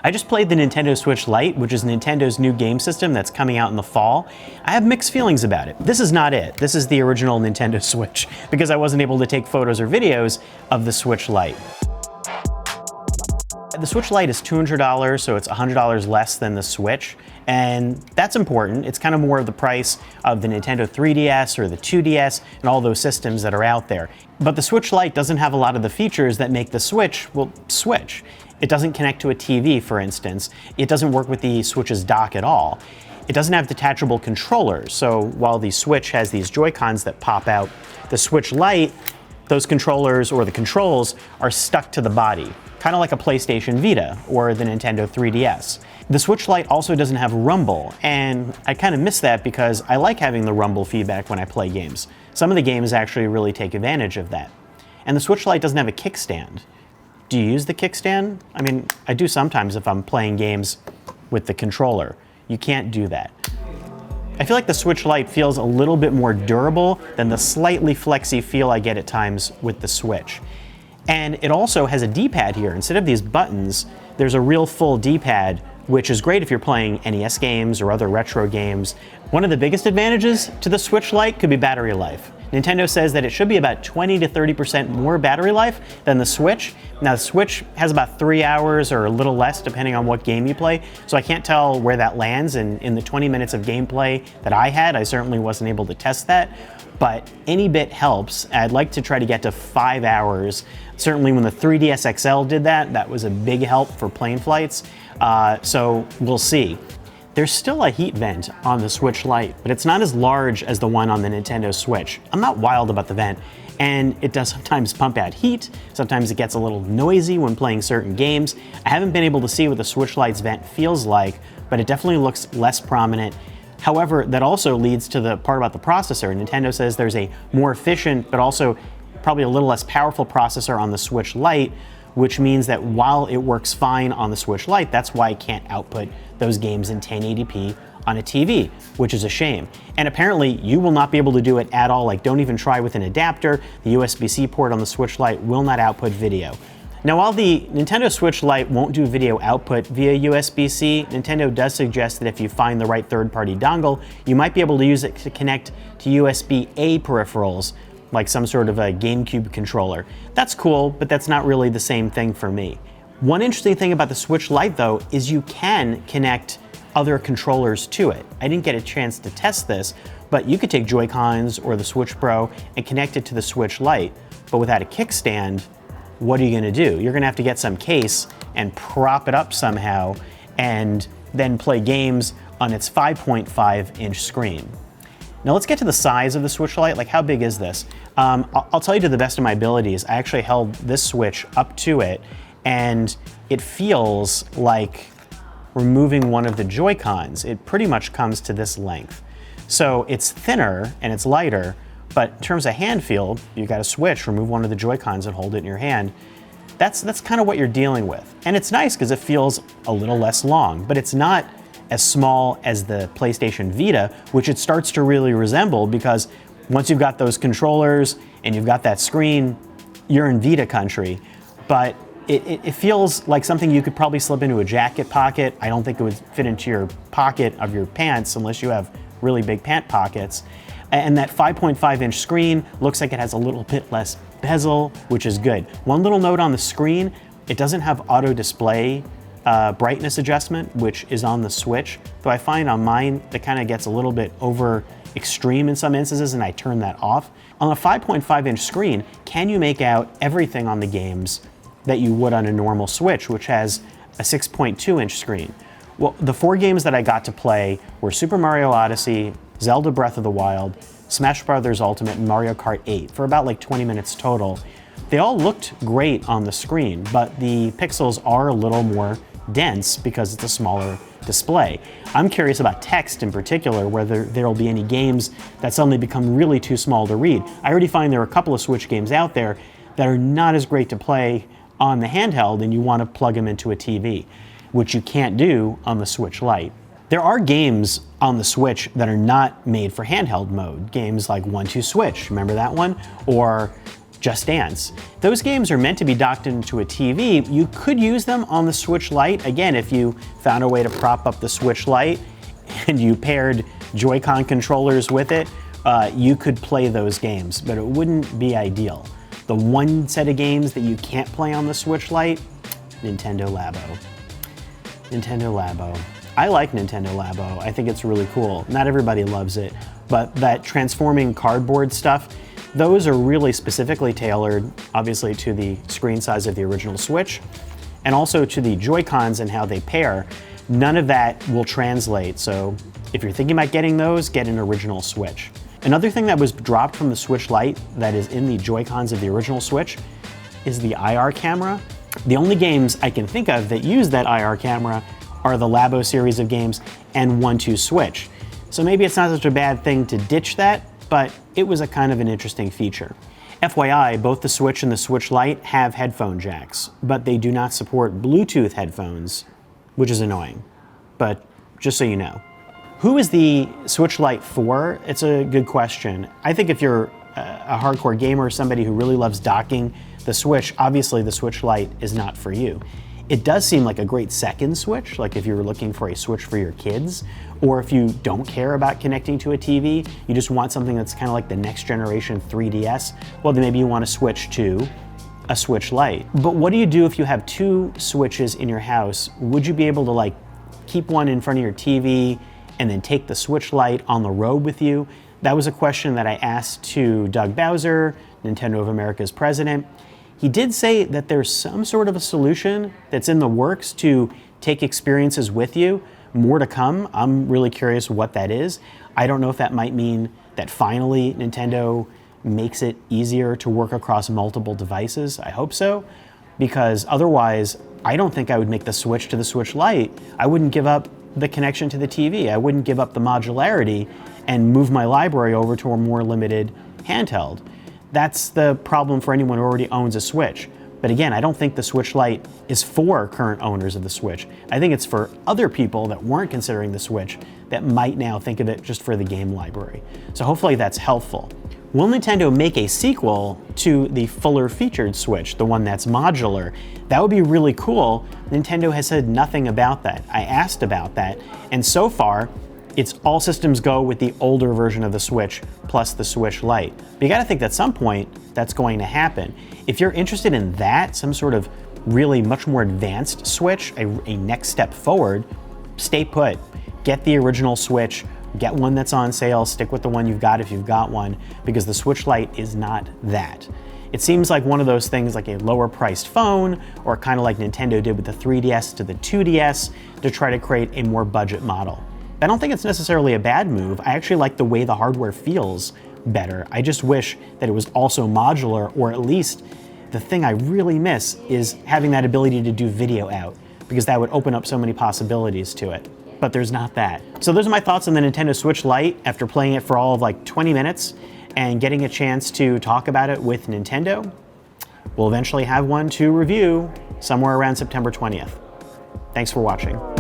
I just played the Nintendo Switch Lite, which is Nintendo's new game system that's coming out in the fall. I have mixed feelings about it. This is not it. This is the original Nintendo Switch, because I wasn't able to take photos or videos of the Switch Lite. The Switch Lite is $200, so it's $100 less than the Switch, and that's important. It's kind of more of the price of the Nintendo 3DS or the 2DS and all those systems that are out there. But the Switch Lite doesn't have a lot of the features that make the Switch, well, Switch. It doesn't connect to a TV, for instance. It doesn't work with the Switch's dock at all. It doesn't have detachable controllers, so while the Switch has these Joy-Cons that pop out, the Switch Lite, those controllers or the controls are stuck to the body, kind of like a PlayStation Vita or the Nintendo 3DS. The Switch Lite also doesn't have rumble, and I kind of miss that because I like having the rumble feedback when I play games. Some of the games actually really take advantage of that. And the Switch Lite doesn't have a kickstand. Do you use the kickstand? I mean, I do sometimes if I'm playing games with the controller. You can't do that. I feel like the Switch Lite feels a little bit more durable than the slightly flexy feel I get at times with the Switch. And it also has a D-pad here. Instead of these buttons, there's a real full D-pad, which is great if you're playing NES games or other retro games. One of the biggest advantages to the Switch Lite could be battery life. Nintendo says that it should be about 20 to 30% more battery life than the Switch. Now the Switch has about 3 hours or a little less depending on what game you play, so I can't tell where that lands, and in the 20 minutes of gameplay that I had, I certainly wasn't able to test that, but any bit helps. I'd like to try to get to 5 hours. Certainly when the 3DS XL did that, that was a big help for plane flights, so we'll see. There's still a heat vent on the Switch Lite, but it's not as large as the one on the Nintendo Switch. I'm not wild about the vent, and it does sometimes pump out heat. Sometimes it gets a little noisy when playing certain games. I haven't been able to see what the Switch Lite's vent feels like, but it definitely looks less prominent. However, that also leads to the part about the processor. Nintendo says there's a more efficient, but also probably a little less powerful processor on the Switch Lite, which means that while it works fine on the Switch Lite, that's why it can't output those games in 1080p on a TV, which is a shame. And apparently you will not be able to do it at all. Like, don't even try with an adapter. The USB-C port on the Switch Lite will not output video. Now, while the Nintendo Switch Lite won't do video output via USB-C, Nintendo does suggest that if you find the right third-party dongle, you might be able to use it to connect to USB-A peripherals, like some sort of a GameCube controller. That's cool, but that's not really the same thing for me. One interesting thing about the Switch Lite, though, is you can connect other controllers to it. I didn't get a chance to test this, but you could take Joy-Cons or the Switch Pro and connect it to the Switch Lite. But without a kickstand, what are you gonna do? You're gonna have to get some case and prop it up somehow and then play games on its 5.5-inch screen. Now let's get to the size of the Switch Lite. Like, how big is this? I'll tell you to the best of my abilities. I actually held this Switch up to it, and it feels like removing one of the Joy-Cons. It pretty much comes to this length. So it's thinner and it's lighter, but in terms of hand feel, you got a Switch, remove one of the Joy-Cons and hold it in your hand. That's kind of what you're dealing with. And it's nice because it feels a little less long, but it's not as small as the PlayStation Vita, which it starts to really resemble, because once you've got those controllers and you've got that screen, you're in Vita country. But it feels like something you could probably slip into a jacket pocket. I don't think it would fit into your pocket of your pants unless you have really big pant pockets. And that 5.5-inch screen looks like it has a little bit less bezel, which is good. One little note on the screen, it doesn't have auto display brightness adjustment, which is on the Switch, though I find on mine that kind of gets a little bit over extreme in some instances, and I turn that off. On a 5.5-inch screen, can you make out everything on the games that you would on a normal Switch, which has a 6.2-inch screen? Well, the 4 games that I got to play were Super Mario Odyssey, Zelda Breath of the Wild, Smash Bros. Ultimate, and Mario Kart 8 for about like 20 minutes total. They all looked great on the screen, but the pixels are a little more dense because it's a smaller display. I'm curious about text in particular, whether there'll be any games that suddenly become really too small to read. I already find there are a couple of Switch games out there that are not as great to play on the handheld, and you want to plug them into a TV, which you can't do on the Switch Lite. There are games on the Switch that are not made for handheld mode. Games like 1-2 Switch, remember that one? Or Just Dance. Those games are meant to be docked into a TV. You could use them on the Switch Lite. Again, if you found a way to prop up the Switch Lite and you paired Joy-Con controllers with it, you could play those games, but it wouldn't be ideal. The one set of games that you can't play on the Switch Lite, Nintendo Labo. Nintendo Labo. I like Nintendo Labo. I think it's really cool. Not everybody loves it, but that transforming cardboard stuff, those are really specifically tailored, obviously, to the screen size of the original Switch, and also to the Joy-Cons and how they pair. None of that will translate, so if you're thinking about getting those, get an original Switch. Another thing that was dropped from the Switch Lite that is in the Joy-Cons of the original Switch is the IR camera. The only games I can think of that use that IR camera are the Labo series of games and 1-2 Switch. So maybe it's not such a bad thing to ditch that, but it was a kind of an interesting feature. FYI, both the Switch and the Switch Lite have headphone jacks, but they do not support Bluetooth headphones, which is annoying, but just so you know. Who is the Switch Lite for? It's a good question. I think if you're a hardcore gamer, somebody who really loves docking the Switch, obviously the Switch Lite is not for you. It does seem like a great second Switch, like if you were looking for a Switch for your kids, or if you don't care about connecting to a TV, you just want something that's kind of like the next generation 3DS, well then maybe you want to switch to a Switch Lite. But what do you do if you have two Switches in your house? Would you be able to like keep one in front of your TV and then take the Switch Lite on the road with you? That was a question that I asked to Doug Bowser, Nintendo of America's president. He did say that there's some sort of a solution that's in the works to take experiences with you. More to come. I'm really curious what that is. I don't know if that might mean that finally Nintendo makes it easier to work across multiple devices. I hope so, because otherwise I don't think I would make the switch to the Switch Lite. I wouldn't give up the connection to the TV. I wouldn't give up the modularity and move my library over to a more limited handheld. That's the problem for anyone who already owns a Switch. But again, I don't think the Switch Lite is for current owners of the Switch. I think it's for other people that weren't considering the Switch that might now think of it just for the game library. So hopefully that's helpful. Will Nintendo make a sequel to the fuller featured Switch, the one that's modular? That would be really cool. Nintendo has said nothing about that. I asked about that, and so far, it's all systems go with the older version of the Switch plus the Switch Lite. But you gotta think at some point that's going to happen. If you're interested in that, some sort of really much more advanced Switch, a next step forward, stay put. Get the original Switch, get one that's on sale, stick with the one you've got if you've got one, because the Switch Lite is not that. It seems like one of those things like a lower priced phone, or kind of like Nintendo did with the 3DS to the 2DS to try to create a more budget model. I don't think it's necessarily a bad move. I actually like the way the hardware feels better. I just wish that it was also modular, or at least the thing I really miss is having that ability to do video out, because that would open up so many possibilities to it. But there's not that. So those are my thoughts on the Nintendo Switch Lite after playing it for all of like 20 minutes and getting a chance to talk about it with Nintendo. We'll eventually have one to review somewhere around September 20th. Thanks for watching.